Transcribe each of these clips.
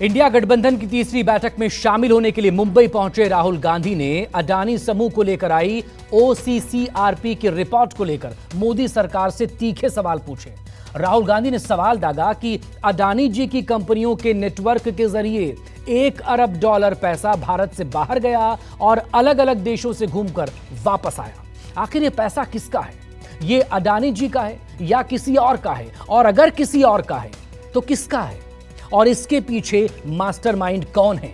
India गठबंधन की तीसरी बैठक में शामिल होने के लिए मुंबई पहुंचे राहुल गांधी ने अडानी समूह को लेकर आई ओसीसीआरपी की रिपोर्ट को लेकर मोदी सरकार से तीखे सवाल पूछे। राहुल गांधी ने सवाल दागा कि अडानी जी की कंपनियों के नेटवर्क के जरिए $1 अरब पैसा भारत से बाहर गया और अलग अलग देशों से घूमकर वापस आया। आखिर ये पैसा किसका है? ये अडानी जी का है या किसी और का है? और अगर किसी और का है तो किसका है? और इसके पीछे मास्टरमाइंड कौन है?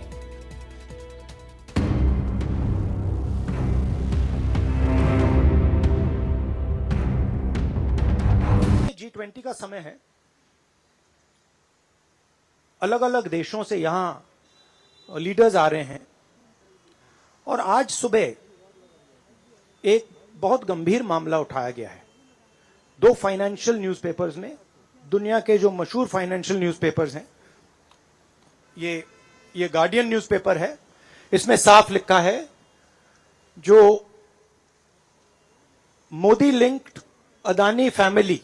G20 का समय है। अलग अलग देशों से यहां लीडर्स आ रहे हैं और आज सुबह एक बहुत गंभीर मामला उठाया गया है। दो फाइनेंशियल न्यूज़पेपर्स ने, दुनिया के जो मशहूर फाइनेंशियल न्यूज़पेपर्स हैं, ये गार्डियन न्यूज़पेपर है, इसमें साफ लिखा है जो Modi linked Adani family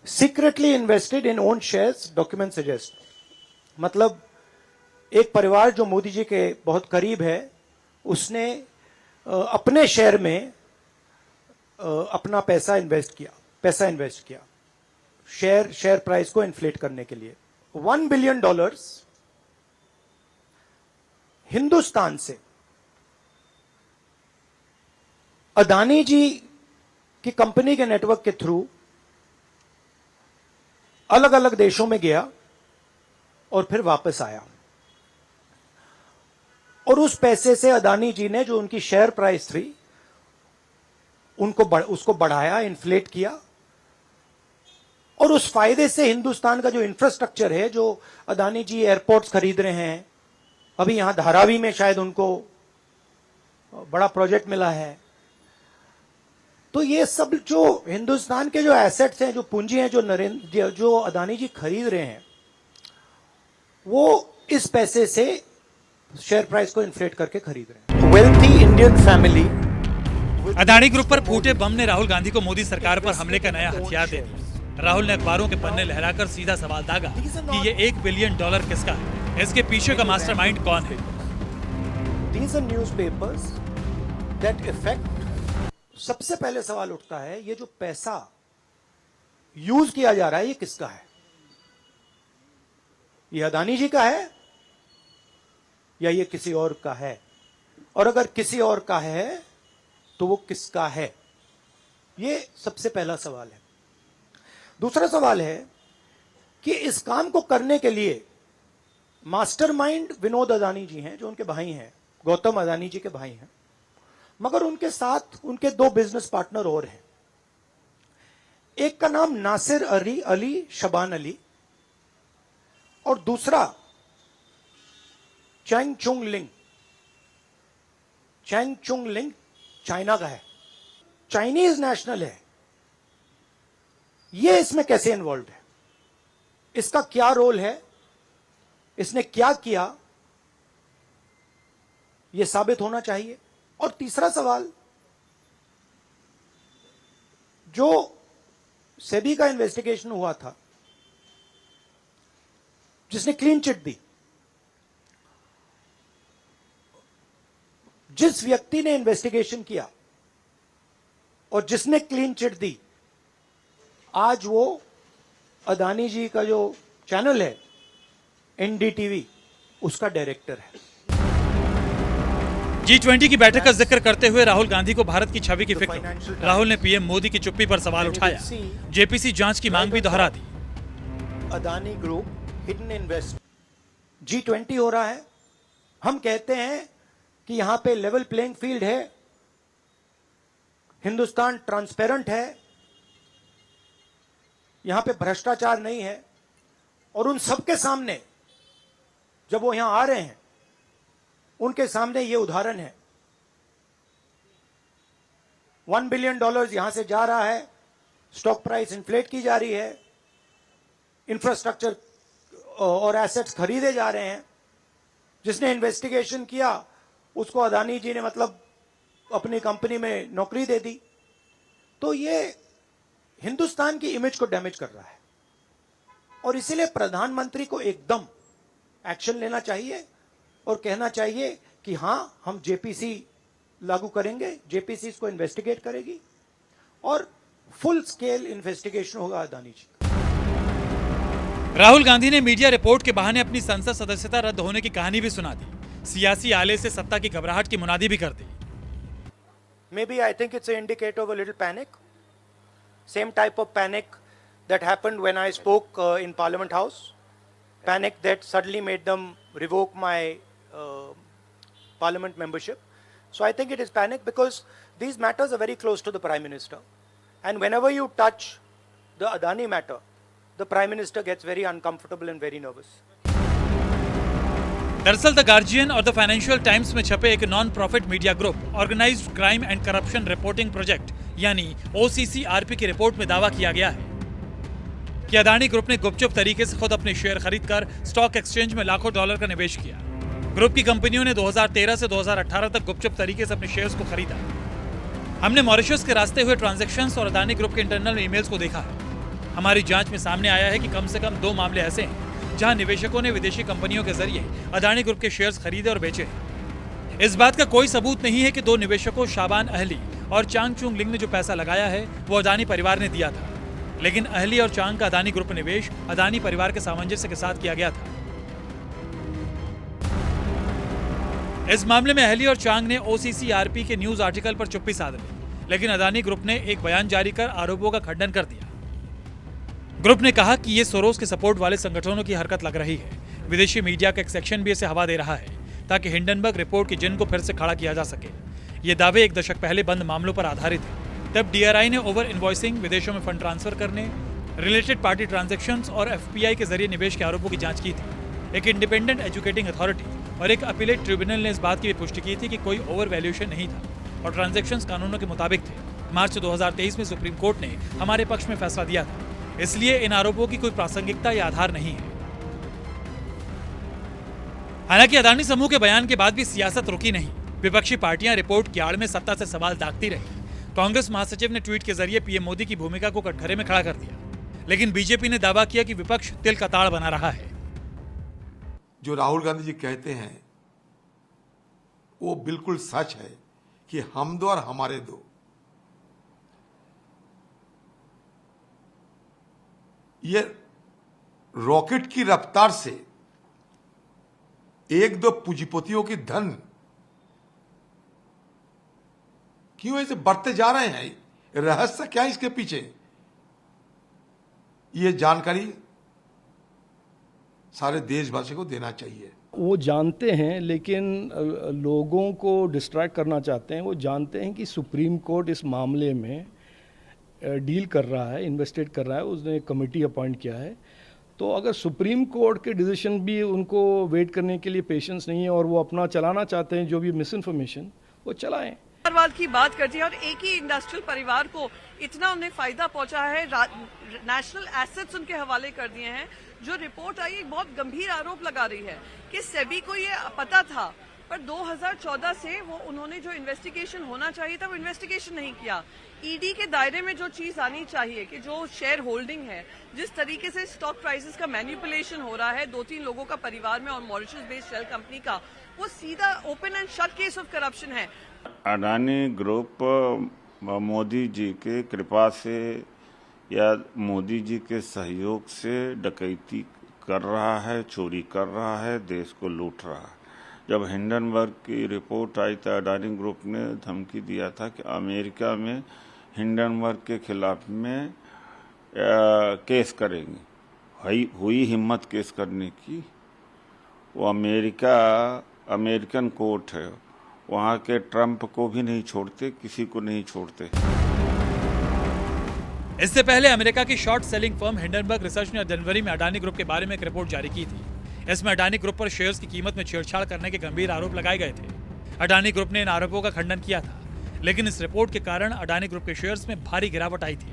secretly invested in own shares, document suggest. मतलब एक परिवार जो मोदी जी के बहुत करीब है, उसने अपने शेयर में अपना पैसा इन्वेस्ट किया शेयर प्राइस को इन्फ्लेट करने के लिए। $1 बिलियन हिंदुस्तान से अदानी जी की कंपनी के नेटवर्क के थ्रू अलग अलग देशों में गया और फिर वापस आया। और उस पैसे से अदानी जी ने, जो उनकी शेयर प्राइस थी, उसको बढ़ाया, इन्फ्लेट किया। और उस फायदे से हिंदुस्तान का जो इंफ्रास्ट्रक्चर है, जो अदानी जी एयरपोर्ट्स खरीद रहे हैं, अभी यहां धारावी में शायद उनको बड़ा प्रोजेक्ट मिला है, तो ये सब जो हिंदुस्तान के जो एसेट्स हैं, जो पूंजी हैं, जो अदानी जी खरीद रहे हैं, वो इस पैसे से शेयर प्राइस को इन्फ्लेट करके खरीद रहे हैं। Wealthy Indian family. Adani group पर फूटे बम ने राहुल गांधी को मोदी सरकार पर हमले का नया हथियार दे दिया। राहुल ने अखबारों के पन्ने लहराकर सीधा सवाल दागा कि ये $1 बिलियन किसका है, इसके पीछे का मास्टरमाइंड कौन है। These are newspapers that affect। सबसे पहले सवाल उठता है, ये जो पैसा यूज किया जा रहा है, ये किसका है? ये अदानी जी का है या ये किसी और का है? और अगर किसी और का है तो वो किसका है? ये सबसे पहला सवाल है। दूसरा सवाल है कि इस काम को करने के लिए मास्टरमाइंड विनोद अदानी जी हैं, जो उनके भाई हैं, गौतम अदानी जी के भाई हैं, मगर उनके साथ उनके दो बिजनेस पार्टनर और हैं। एक का नाम नासिर अली शबान अली और दूसरा चैंग चुंग लिंग चाइना का है, चाइनीज नेशनल है। ये इसमें कैसे इन्वॉल्व है? इसका क्या रोल है? इसने क्या किया? यह साबित होना चाहिए। और तीसरा सवाल, जो सेबी का इन्वेस्टिगेशन हुआ था, जिसने क्लीन चिट दी, जिस व्यक्ति ने इन्वेस्टिगेशन किया और जिसने क्लीन चिट दी, आज वो अदानी जी का जो चैनल है NDTV, उसका डायरेक्टर है। G20 की बैठक का जिक्र करते हुए राहुल गांधी को भारत की छवि की फिक्र। राहुल ने पीएम मोदी की चुप्पी पर सवाल उठाया, जेपीसी जांच की मांग भी दोहरा दी। Adani group hidden invest. G20 हो रहा है, हम कहते हैं कि यहां पे लेवल प्लेइंग फील्ड है, हिंदुस्तान ट्रांसपेरेंट है, यहां पे भ्रष्टाचार नहीं है। और उन सबके सामने जब वो यहां आ रहे हैं, उनके सामने ये उदाहरण है। $1 बिलियन यहां से जा रहा है, स्टॉक प्राइस इन्फ्लेट की जा रही है, इंफ्रास्ट्रक्चर और एसेट्स खरीदे जा रहे हैं। जिसने इन्वेस्टिगेशन किया उसको अदानी जी ने मतलब अपनी कंपनी में नौकरी दे दी। तो ये हिंदुस्तान की इमेज को डैमेज कर रहा है। और इसीलिए प्रधानमंत्री को एकदम एक्शन लेना चाहिए और कहना चाहिए कि हां, हम जेपीसी लागू करेंगे, जेपीसी इसको इन्वेस्टिगेट करेगी और फुल स्केल इन्वेस्टिगेशन होगा अदानी जी। राहुल गांधी ने मीडिया रिपोर्ट के बहाने अपनी संसद सदस्यता रद्द होने की कहानी भी सुना दी। सियासी आले से सत्ता की घबराहट की मुनादी भी कर दी। Maybe I think it's an indicator of a little panic. Same type of panic that happened when I spoke in Parliament House. Panic that suddenly made them revoke my Parliament membership. So I think it is panic because these matters are very close to the Prime Minister. And whenever you touch the Adani matter, the Prime Minister gets very uncomfortable and very nervous. दरअसल the Guardian और the Financial Times में छपे एक non profit media group organised crime and corruption reporting project यानी OCCRP की रिपोर्ट में दावा किया गया है कि अदानी ग्रुप ने गुपचुप तरीके से खुद अपने शेयर खरीदकर स्टॉक एक्सचेंज में लाखों डॉलर का निवेश किया। ग्रुप की कंपनियों ने 2013 से 2018 तक गुपचुप तरीके से अपने शेयर्स को खरीदा। हमने मॉरिशस के रास्ते हुए ट्रांजैक्शंस और अदानी ग्रुप के इंटरनल ईमेल्स को देखा है। हमारी जांच में सामने आया है कि कम से कम 2 मामले ऐसे हैं जहां निवेशकों ने विदेशी कंपनियों के जरिए अदानी ग्रुप के शेयर्स खरीदे और बेचे। इस बात का कोई सबूत नहीं है कि 2 निवेशकों शाबान अहली और चांग चुंग लिंग ने जो पैसा लगाया है वो अदानी परिवार ने दिया था, लेकिन अहली और चांग का अदानी ग्रुप निवेश अदानी परिवार के सामंजस्य के साथ किया गया था। इस मामले में अहली और चांग ने OCCRP के न्यूज आर्टिकल पर चुप्पी साध ली, लेकिन अदानी ग्रुप ने एक बयान जारी कर आरोपों का खंडन कर दिया। ग्रुप ने कहा कि ये सोरोस के सपोर्ट वाले संगठनों की हरकत लग रही है। विदेशी मीडिया का एक सेक्शन भी इसे हवा दे रहा है ताकि हिंडनबर्ग रिपोर्ट की जिन को फिर से खड़ा किया जा सके। ये दावे 1 दशक पहले बंद मामलों पर आधारित है। तब DRI ने ओवर इनवॉइसिंग, विदेशों में फंड ट्रांसफर करने, रिलेटेड पार्टी ट्रांजैक्शंस और FBI के जरिए निवेश के आरोपों की जांच की थी। एक इंडिपेंडेंट एजुकेटिंग अथॉरिटी और एक अपीलेट ट्रिब्यूनल ने इस बात की पुष्टि की थी कि कोई ओवर वैल्यूएशन नहीं था और ट्रांजैक्शंस कानूनों के मुताबिक थे। मार्च 2023 में सुप्रीम कोर्ट ने हमारे पक्ष में फैसला दिया था, इसलिए इन आरोपों की कोई प्रासंगिकता या आधार नहीं है। हालांकि अदानी समूह के बयान के बाद भी सियासत रुकी नहीं। विपक्षी पार्टियां रिपोर्ट की आड़ में सत्ता से सवाल दागती रही। कांग्रेस महासचिव ने ट्वीट के जरिए पीएम मोदी की भूमिका को कटघरे में खड़ा कर दिया, लेकिन बीजेपी ने दावा किया कि विपक्ष तिल का ताड़ बना रहा है। जो राहुल गांधी जी कहते हैं वो बिल्कुल सच है कि हम दो और हमारे दो। ये रॉकेट की रफ्तार से 1-2 पूंजीपतियों की धन क्यों ऐसे बढ़ते जा रहे हैं? रहस्य क्या है इसके पीछे? ये जानकारी सारे देशवासियों को देना चाहिए। वो जानते हैं, लेकिन लोगों को डिस्ट्रैक्ट करना चाहते हैं। वो जानते हैं कि सुप्रीम कोर्ट इस मामले में डील कर रहा है, इन्वेस्टिगेट कर रहा है, उसने एक कमेटी अपॉइंट किया है। तो अगर सुप्रीम कोर्ट के डिसीजन भी उनको वेट करने के लिए पेशेंस नहीं है और वो अपना चलाना चाहते हैं जो भी मिस इन्फॉर्मेशन, वो चलाएं। परिवारवाद की बात करती है और एक ही इंडस्ट्रियल परिवार को इतना उन्हें फायदा पहुंचा है, नेशनल एसेट्स उनके हवाले कर दिए हैं। जो रिपोर्ट आई एक बहुत गंभीर आरोप लगा रही है कि सेबी को ये पता था, पर 2014 से वो उन्होंने जो इन्वेस्टिगेशन होना चाहिए था वो इन्वेस्टिगेशन नहीं किया। ईडी के दायरे में जो चीज आनी चाहिए कि जो शेयर होल्डिंग है, जिस तरीके से स्टॉक प्राइसेस का मैनिपुलेशन हो रहा है 2-3 लोगों का परिवार में और मॉरिशस बेस्ड शेल कंपनी का, वो सीधा open and shut case of corruption है। अडानी ग्रुप मोदी जी के कृपा से या मोदी जी के सहयोग से डकैती कर रहा है, चोरी कर रहा है, देश को लूट रहा है। जब हिंडनबर्ग की रिपोर्ट आई तो अडानी ग्रुप ने धमकी दिया था कि अमेरिका में हिंडनबर्ग के खिलाफ में केस करेंगे। हुई हिम्मत केस करने की। वो अमेरिकन कोर्ट है, वहाँ के ट्रंप को भी नहीं छोड़ते, किसी को नहीं छोड़ते। इससे पहले अमेरिका की short selling firm Hindenburg research ने जनवरी में अडानी ग्रुप के बारे में एक रिपोर्ट जारी की थी। इसमें अडानी ग्रुप पर शेयर्स की कीमत में छेड़छाड़ करने के गंभीर आरोप लगाए गए थे। अडानी ग्रुप ने इन आरोपों का खंडन किया था, लेकिन इस रिपोर्ट के कारण अडानी ग्रुप के शेयर्स में भारी गिरावट आई थी।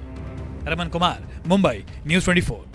रमन कुमार, मुंबई, न्यूज़ 24।